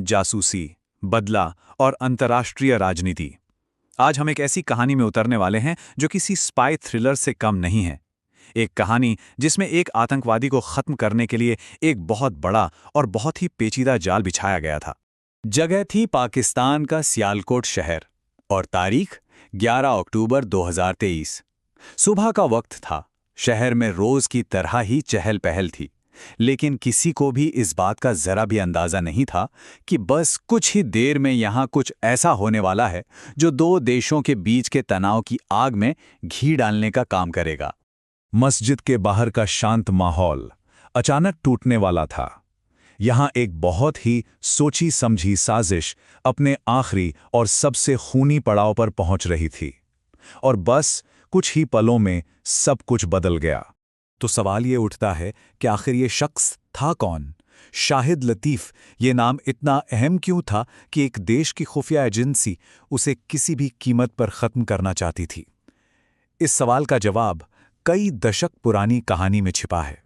जासूसी, बदला और अंतर्राष्ट्रीय राजनीति। आज हम एक ऐसी कहानी में उतरने वाले हैं जो किसी स्पाई थ्रिलर से कम नहीं है। एक कहानी जिसमें एक आतंकवादी को खत्म करने के लिए एक बहुत बड़ा और बहुत ही पेचीदा जाल बिछाया गया था। जगह थी पाकिस्तान का सियालकोट शहर और तारीख 11 अक्टूबर 2023। सुबह का वक्त था। शहर में रोज की तरह ही चहल पहल थी, लेकिन किसी को भी इस बात का जरा भी अंदाजा नहीं था कि बस कुछ ही देर में यहां कुछ ऐसा होने वाला है जो दो देशों के बीच के तनाव की आग में घी डालने का काम करेगा। मस्जिद के बाहर का शांत माहौल अचानक टूटने वाला था। यहां एक बहुत ही सोची समझी साजिश अपने आखिरी और सबसे खूनी पड़ाव पर पहुंच रही थी, और बस कुछ ही पलों में सब कुछ बदल गया। तो सवाल ये उठता है कि आखिर ये शख्स था कौन? शाहिद लतीफ़, ये नाम इतना अहम क्यों था कि एक देश की खुफिया एजेंसी उसे किसी भी कीमत पर ख़त्म करना चाहती थी? इस सवाल का जवाब कई दशक पुरानी कहानी में छिपा है।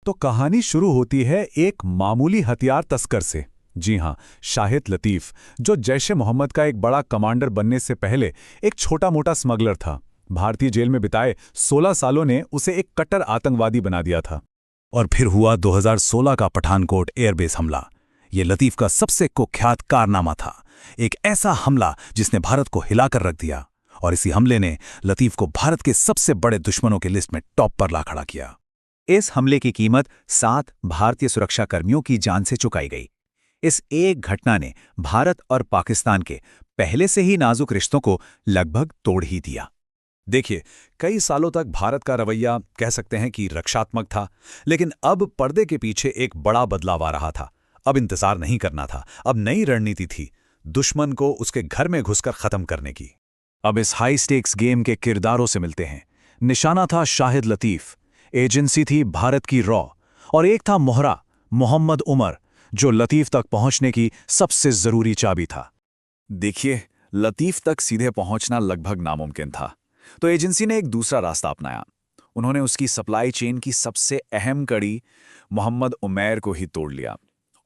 तो कहानी शुरू होती है एक मामूली हथियार तस्कर से। जी हां, शाहिद लतीफ़, जो जैश ए मोहम्मद का एक बड़ा कमांडर बनने से पहले एक छोटा मोटा स्मगलर था। भारतीय जेल में बिताए 16 सालों ने उसे एक कट्टर आतंकवादी बना दिया था। और फिर हुआ 2016 का पठानकोट एयरबेस हमला। ये लतीफ़ का सबसे कुख्यात कारनामा था, एक ऐसा हमला जिसने भारत को हिलाकर रख दिया, और इसी हमले ने लतीफ़ को भारत के सबसे बड़े दुश्मनों की लिस्ट में टॉप पर ला खड़ा किया। इस हमले की कीमत 7 भारतीय सुरक्षाकर्मियों की जान से चुकाई गई। इस एक घटना ने भारत और पाकिस्तान के पहले से ही नाजुक रिश्तों को लगभग तोड़ ही दिया। देखिए, कई सालों तक भारत का रवैया कह सकते हैं कि रक्षात्मक था, लेकिन अब पर्दे के पीछे एक बड़ा बदलाव आ रहा था। अब इंतजार नहीं करना था, अब नई रणनीति थी, दुश्मन को उसके घर में घुसकर खत्म करने की। अब इस हाई स्टेक्स गेम के किरदारों से मिलते हैं। निशाना था शाहिद लतीफ़, एजेंसी थी भारत की रॉ, और एक था मोहरा, मोहम्मद उमर, जो लतीफ़ तक पहुंचने की सबसे जरूरी चाबी था। देखिए, लतीफ़ तक सीधे पहुंचना लगभग नामुमकिन था, तो एजेंसी ने एक दूसरा रास्ता अपनाया। उन्होंने उसकी सप्लाई चेन की सबसे अहम कड़ी मोहम्मद उमैर को ही तोड़ लिया,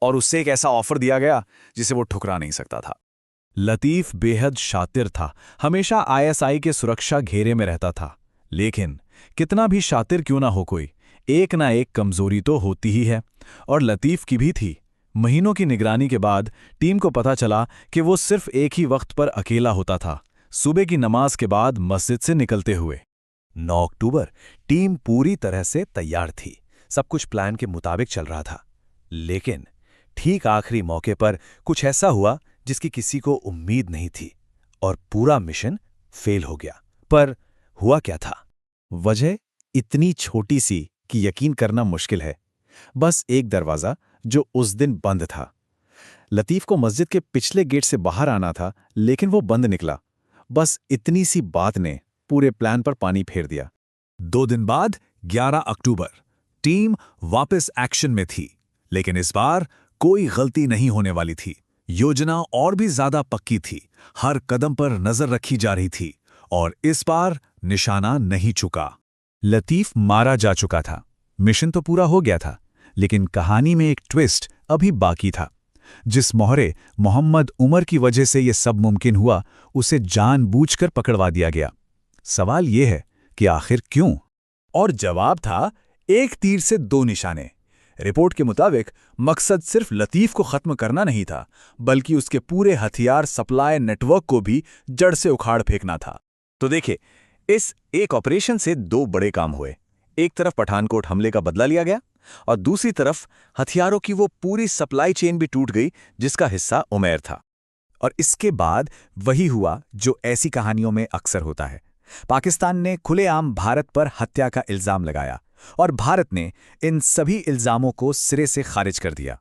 और उससे एक ऐसा ऑफर दिया गया जिसे वो ठुकरा नहीं सकता था। लतीफ़ बेहद शातिर था, हमेशा आईएसआई के सुरक्षा घेरे में रहता था। लेकिन कितना भी शातिर क्यों ना हो कोई, एक ना एक कमजोरी तो होती ही है, और लतीफ़ की भी थी। महीनों की निगरानी के बाद टीम को पता चला कि वो सिर्फ एक ही वक्त पर अकेला होता था, सुबह की नमाज के बाद मस्जिद से निकलते हुए। 9 अक्टूबर, टीम पूरी तरह से तैयार थी, सब कुछ प्लान के मुताबिक चल रहा था। लेकिन ठीक आखिरी मौके पर कुछ ऐसा हुआ जिसकी किसी को उम्मीद नहीं थी, और पूरा मिशन फेल हो गया। पर हुआ क्या था? वजह इतनी छोटी सी कि यकीन करना मुश्किल है। बस एक दरवाजा जो उस दिन बंद था। लतीफ़ को मस्जिद के पिछले गेट से बाहर आना था, लेकिन वो बंद निकला। बस इतनी सी बात ने पूरे प्लान पर पानी फेर दिया। 2 दिन बाद 11 अक्टूबर, टीम वापस एक्शन में थी, लेकिन इस बार कोई गलती नहीं होने वाली थी। योजना और भी ज्यादा पक्की थी, हर कदम पर नजर रखी जा रही थी, और इस बार निशाना नहीं चुका। लतीफ़ मारा जा चुका था, मिशन तो पूरा हो गया था, लेकिन कहानी में एक ट्विस्ट अभी बाकी था। जिस मोहरे मोहम्मद उमर की वजह से यह सब मुमकिन हुआ, उसे जानबूझकर पकड़वा दिया गया। सवाल यह है कि आखिर क्यों? और जवाब था, एक तीर से 2 निशाने। रिपोर्ट के मुताबिक मकसद सिर्फ लतीफ़ को खत्म करना नहीं था, बल्कि उसके पूरे हथियार सप्लाई नेटवर्क को भी जड़ से उखाड़ फेंकना था। तो देखिए, इस एक ऑपरेशन से 2 बड़े काम हुए। एक तरफ पठानकोट हमले का बदला लिया गया, और दूसरी तरफ हथियारों की वो पूरी सप्लाई चेन भी टूट गई जिसका हिस्सा उमैर था। और इसके बाद वही हुआ जो ऐसी कहानियों में अक्सर होता है। पाकिस्तान ने खुलेआम भारत पर हत्या का इल्जाम लगाया, और भारत ने इन सभी इल्जामों को सिरे से खारिज कर दिया।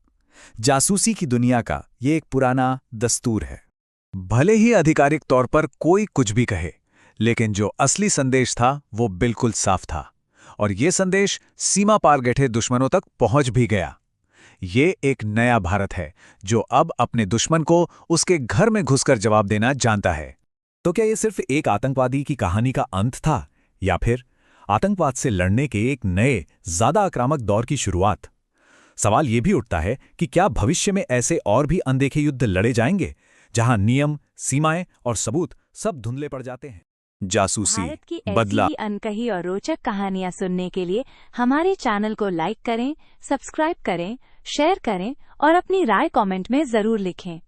जासूसी की दुनिया का ये एक पुराना दस्तूर है। भले ही आधिकारिक तौर पर कोई कुछ भी कहे, लेकिन जो असली संदेश था वो बिल्कुल साफ था, और ये संदेश सीमा पार बैठे दुश्मनों तक पहुंच भी गया। ये एक नया भारत है जो अब अपने दुश्मन को उसके घर में घुसकर जवाब देना जानता है। तो क्या ये सिर्फ एक आतंकवादी की कहानी का अंत था, या फिर आतंकवाद से लड़ने के एक नए, ज्यादा आक्रामक दौर की शुरुआत? सवाल ये भी उठता है कि क्या भविष्य में ऐसे और भी अनदेखे युद्ध लड़े जाएंगे, जहां नियम, सीमाएं और सबूत सब धुंधले पड़ जाते हैं। जासूसी, भारत की ऐसी बदला। ही अनकही और रोचक कहानियां सुनने के लिए हमारे चैनल को लाइक करें, सब्सक्राइब करें, शेयर करें और अपनी राय कमेंट में जरूर लिखें।